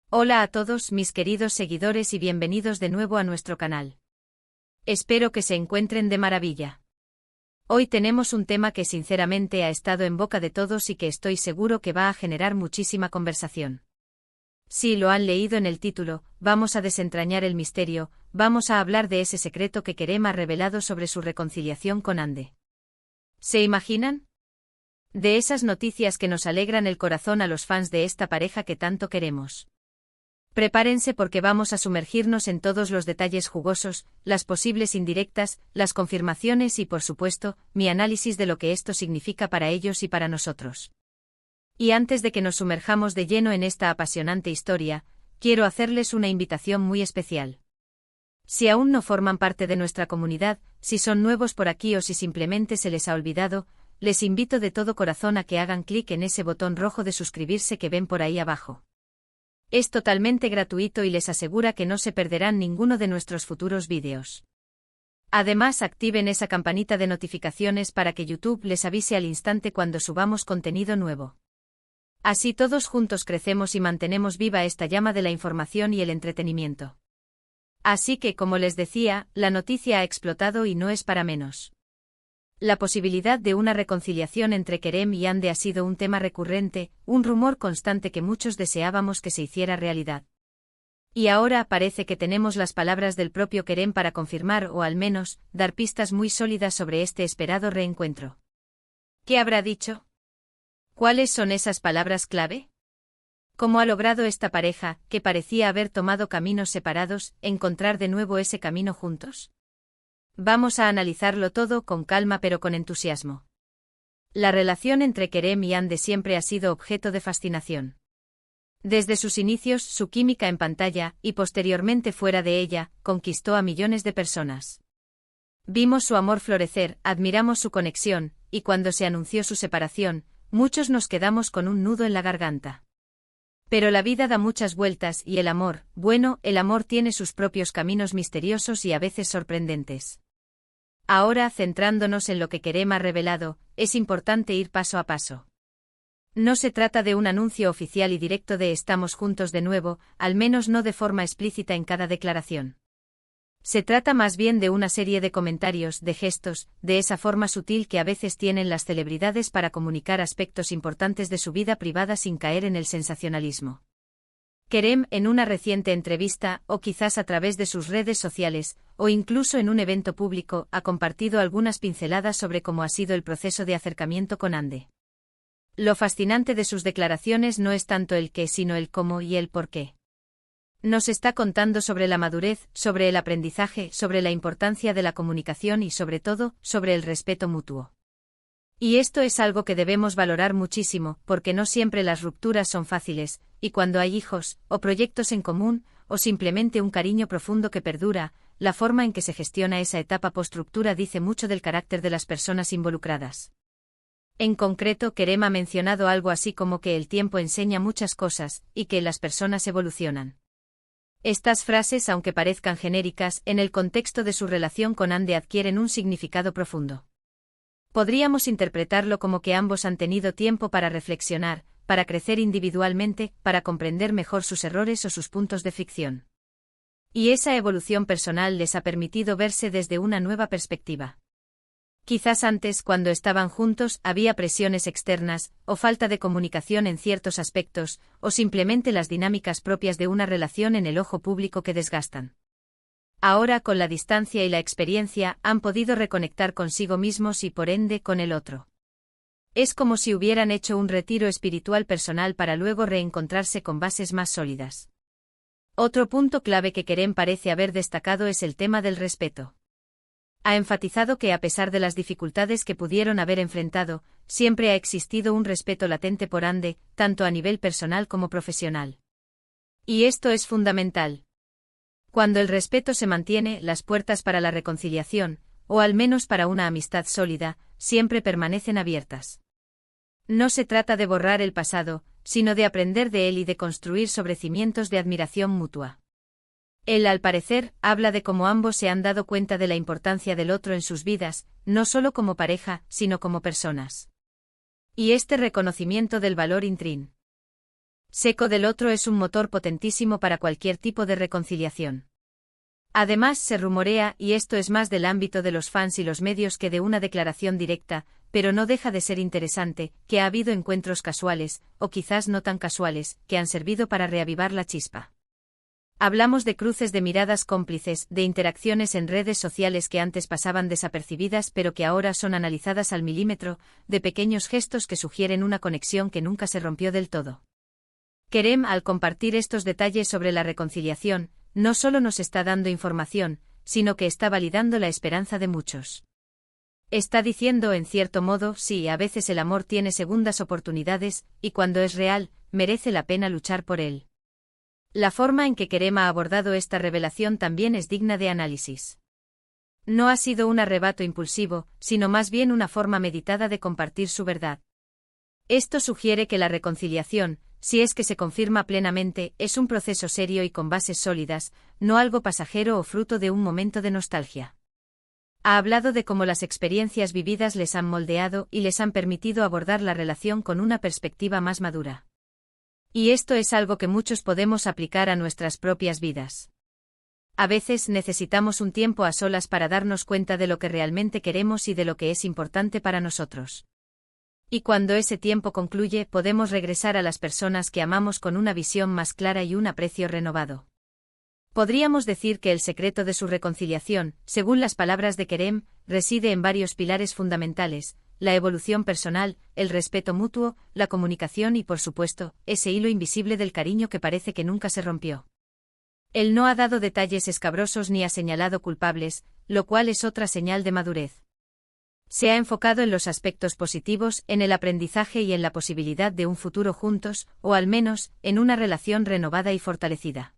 Hola a todos mis queridos seguidores y bienvenidos de nuevo a nuestro canal. Espero que se encuentren de maravilla. Hoy tenemos un tema que sinceramente ha estado en boca de todos y que estoy seguro que va a generar muchísima conversación. Si lo han leído en el título, vamos a desentrañar el misterio, vamos a hablar de ese secreto que Kerem ha revelado sobre su reconciliación con Hande. ¿Se imaginan? De esas noticias que nos alegran el corazón a los fans de esta pareja que tanto queremos. Prepárense porque vamos a sumergirnos en todos los detalles jugosos, las posibles indirectas, las confirmaciones y por supuesto, mi análisis de lo que esto significa para ellos y para nosotros. Y antes de que nos sumerjamos de lleno en esta apasionante historia, quiero hacerles una invitación muy especial. Si aún no forman parte de nuestra comunidad, si son nuevos por aquí o si simplemente se les ha olvidado, les invito de todo corazón a que hagan clic en ese botón rojo de suscribirse que ven por ahí abajo. Es totalmente gratuito y les asegura que no se perderán ninguno de nuestros futuros vídeos. Además, activen esa campanita de notificaciones para que YouTube les avise al instante cuando subamos contenido nuevo. Así todos juntos crecemos y mantenemos viva esta llama de la información y el entretenimiento. Así que, como les decía, la noticia ha explotado y no es para menos. La posibilidad de una reconciliación entre Kerem y Hande ha sido un tema recurrente, un rumor constante que muchos deseábamos que se hiciera realidad. Y ahora parece que tenemos las palabras del propio Kerem para confirmar o al menos, dar pistas muy sólidas sobre este esperado reencuentro. ¿Qué habrá dicho? ¿Cuáles son esas palabras clave? ¿Cómo ha logrado esta pareja, que parecía haber tomado caminos separados, encontrar de nuevo ese camino juntos? Vamos a analizarlo todo con calma pero con entusiasmo. La relación entre Kerem y Hande siempre ha sido objeto de fascinación. Desde sus inicios, su química en pantalla, y posteriormente fuera de ella, conquistó a millones de personas. Vimos su amor florecer, admiramos su conexión, y cuando se anunció su separación, muchos nos quedamos con un nudo en la garganta. Pero la vida da muchas vueltas y el amor, bueno, el amor tiene sus propios caminos misteriosos y a veces sorprendentes. Ahora, centrándonos en lo que Kerem ha revelado, es importante ir paso a paso. No se trata de un anuncio oficial y directo de estamos juntos de nuevo, al menos no de forma explícita en cada declaración. Se trata más bien de una serie de comentarios, de gestos, de esa forma sutil que a veces tienen las celebridades para comunicar aspectos importantes de su vida privada sin caer en el sensacionalismo. Kerem, en una reciente entrevista, o quizás a través de sus redes sociales, o incluso en un evento público, ha compartido algunas pinceladas sobre cómo ha sido el proceso de acercamiento con Hande. Lo fascinante de sus declaraciones no es tanto el qué, sino el cómo y el por qué. Nos está contando sobre la madurez, sobre el aprendizaje, sobre la importancia de la comunicación y sobre todo, sobre el respeto mutuo. Y esto es algo que debemos valorar muchísimo, porque no siempre las rupturas son fáciles, y cuando hay hijos, o proyectos en común, o simplemente un cariño profundo que perdura, la forma en que se gestiona esa etapa post-ruptura dice mucho del carácter de las personas involucradas. En concreto, Kerem ha mencionado algo así como que el tiempo enseña muchas cosas, y que las personas evolucionan. Estas frases, aunque parezcan genéricas, en el contexto de su relación con Hande adquieren un significado profundo. Podríamos interpretarlo como que ambos han tenido tiempo para reflexionar, para crecer individualmente, para comprender mejor sus errores o sus puntos de fricción. Y esa evolución personal les ha permitido verse desde una nueva perspectiva. Quizás antes, cuando estaban juntos, había presiones externas, o falta de comunicación en ciertos aspectos, o simplemente las dinámicas propias de una relación en el ojo público que desgastan. Ahora, con la distancia y la experiencia, han podido reconectar consigo mismos y por ende con el otro. Es como si hubieran hecho un retiro espiritual personal para luego reencontrarse con bases más sólidas. Otro punto clave que Kerem parece haber destacado es el tema del respeto. Ha enfatizado que a pesar de las dificultades que pudieron haber enfrentado, siempre ha existido un respeto latente por Hande, tanto a nivel personal como profesional. Y esto es fundamental. Cuando el respeto se mantiene, las puertas para la reconciliación, o al menos para una amistad sólida, siempre permanecen abiertas. No se trata de borrar el pasado, sino de aprender de él y de construir sobre cimientos de admiración mutua. Él, al parecer, habla de cómo ambos se han dado cuenta de la importancia del otro en sus vidas, no solo como pareja, sino como personas. Y este reconocimiento del valor intrínseco seco del otro es un motor potentísimo para cualquier tipo de reconciliación. Además, se rumorea, y esto es más del ámbito de los fans y los medios que de una declaración directa, pero no deja de ser interesante, que ha habido encuentros casuales, o quizás no tan casuales, que han servido para reavivar la chispa. Hablamos de cruces de miradas cómplices, de interacciones en redes sociales que antes pasaban desapercibidas pero que ahora son analizadas al milímetro, de pequeños gestos que sugieren una conexión que nunca se rompió del todo. Kerem, al compartir estos detalles sobre la reconciliación, no solo nos está dando información, sino que está validando la esperanza de muchos. Está diciendo, en cierto modo, sí, a veces el amor tiene segundas oportunidades, y cuando es real, merece la pena luchar por él. La forma en que Kerem ha abordado esta revelación también es digna de análisis. No ha sido un arrebato impulsivo, sino más bien una forma meditada de compartir su verdad. Esto sugiere que la reconciliación, si es que se confirma plenamente, es un proceso serio y con bases sólidas, no algo pasajero o fruto de un momento de nostalgia. Ha hablado de cómo las experiencias vividas les han moldeado y les han permitido abordar la relación con una perspectiva más madura. Y esto es algo que muchos podemos aplicar a nuestras propias vidas. A veces necesitamos un tiempo a solas para darnos cuenta de lo que realmente queremos y de lo que es importante para nosotros. Y cuando ese tiempo concluye, podemos regresar a las personas que amamos con una visión más clara y un aprecio renovado. Podríamos decir que el secreto de su reconciliación, según las palabras de Kerem, reside en varios pilares fundamentales: la evolución personal, el respeto mutuo, la comunicación y, por supuesto, ese hilo invisible del cariño que parece que nunca se rompió. Él no ha dado detalles escabrosos ni ha señalado culpables, lo cual es otra señal de madurez. Se ha enfocado en los aspectos positivos, en el aprendizaje y en la posibilidad de un futuro juntos, o al menos, en una relación renovada y fortalecida.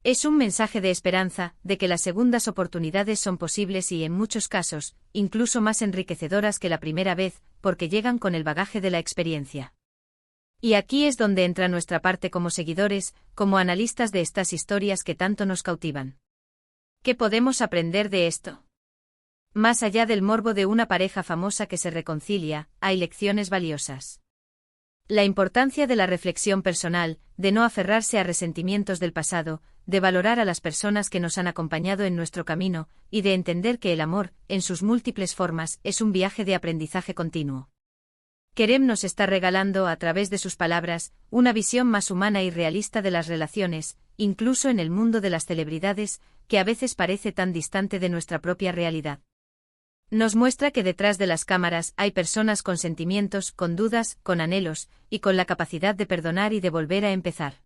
Es un mensaje de esperanza, de que las segundas oportunidades son posibles y, en muchos casos, incluso más enriquecedoras que la primera vez, porque llegan con el bagaje de la experiencia. Y aquí es donde entra nuestra parte como seguidores, como analistas de estas historias que tanto nos cautivan. ¿Qué podemos aprender de esto? Más allá del morbo de una pareja famosa que se reconcilia, hay lecciones valiosas. La importancia de la reflexión personal, de no aferrarse a resentimientos del pasado, de valorar a las personas que nos han acompañado en nuestro camino, y de entender que el amor, en sus múltiples formas, es un viaje de aprendizaje continuo. Kerem nos está regalando, a través de sus palabras, una visión más humana y realista de las relaciones, incluso en el mundo de las celebridades, que a veces parece tan distante de nuestra propia realidad. Nos muestra que detrás de las cámaras hay personas con sentimientos, con dudas, con anhelos, y con la capacidad de perdonar y de volver a empezar.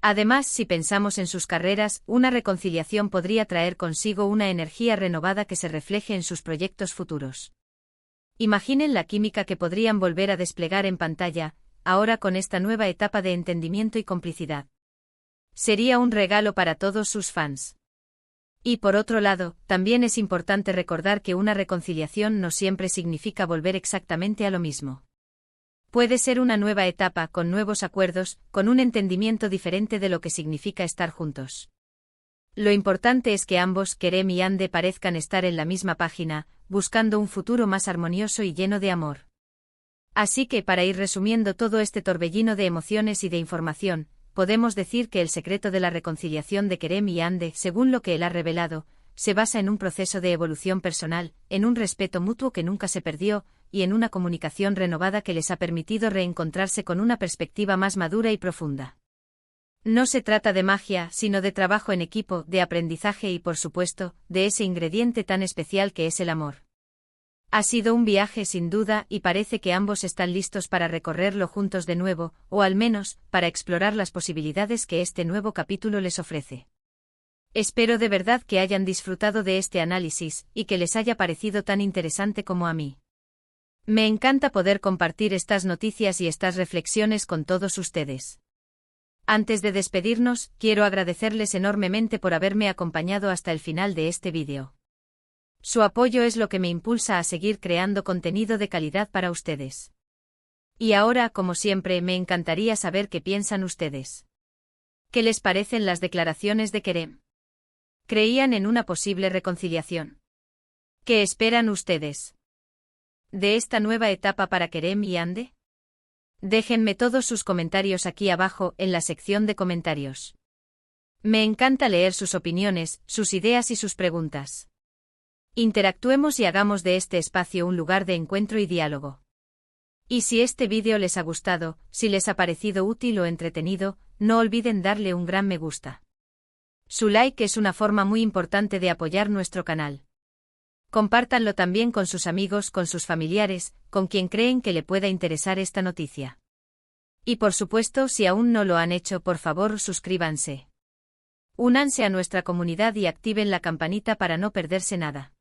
Además, si pensamos en sus carreras, una reconciliación podría traer consigo una energía renovada que se refleje en sus proyectos futuros. Imaginen la química que podrían volver a desplegar en pantalla, ahora con esta nueva etapa de entendimiento y complicidad. Sería un regalo para todos sus fans. Y por otro lado, también es importante recordar que una reconciliación no siempre significa volver exactamente a lo mismo. Puede ser una nueva etapa, con nuevos acuerdos, con un entendimiento diferente de lo que significa estar juntos. Lo importante es que ambos, Kerem y Hande, parezcan estar en la misma página, buscando un futuro más armonioso y lleno de amor. Así que, para ir resumiendo todo este torbellino de emociones y de información, podemos decir que el secreto de la reconciliación de Kerem y Hande, según lo que él ha revelado, se basa en un proceso de evolución personal, en un respeto mutuo que nunca se perdió, y en una comunicación renovada que les ha permitido reencontrarse con una perspectiva más madura y profunda. No se trata de magia, sino de trabajo en equipo, de aprendizaje y, por supuesto, de ese ingrediente tan especial que es el amor. Ha sido un viaje sin duda y parece que ambos están listos para recorrerlo juntos de nuevo, o al menos, para explorar las posibilidades que este nuevo capítulo les ofrece. Espero de verdad que hayan disfrutado de este análisis, y que les haya parecido tan interesante como a mí. Me encanta poder compartir estas noticias y estas reflexiones con todos ustedes. Antes de despedirnos, quiero agradecerles enormemente por haberme acompañado hasta el final de este vídeo. Su apoyo es lo que me impulsa a seguir creando contenido de calidad para ustedes. Y ahora, como siempre, me encantaría saber qué piensan ustedes. ¿Qué les parecen las declaraciones de Kerem? ¿Creían en una posible reconciliación? ¿Qué esperan ustedes de esta nueva etapa para Kerem y Hande? Déjenme todos sus comentarios aquí abajo en la sección de comentarios. Me encanta leer sus opiniones, sus ideas y sus preguntas. Interactuemos y hagamos de este espacio un lugar de encuentro y diálogo. Y si este vídeo les ha gustado, si les ha parecido útil o entretenido, no olviden darle un gran me gusta. Su like es una forma muy importante de apoyar nuestro canal. Compártanlo también con sus amigos, con sus familiares, con quien creen que le pueda interesar esta noticia. Y por supuesto, si aún no lo han hecho, por favor, suscríbanse. Únanse a nuestra comunidad y activen la campanita para no perderse nada.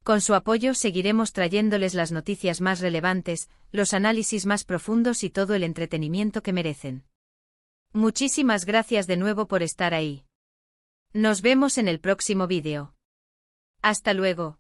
Con su apoyo seguiremos trayéndoles las noticias más relevantes, los análisis más profundos y todo el entretenimiento que merecen. Muchísimas gracias de nuevo por estar ahí. Nos vemos en el próximo vídeo. Hasta luego.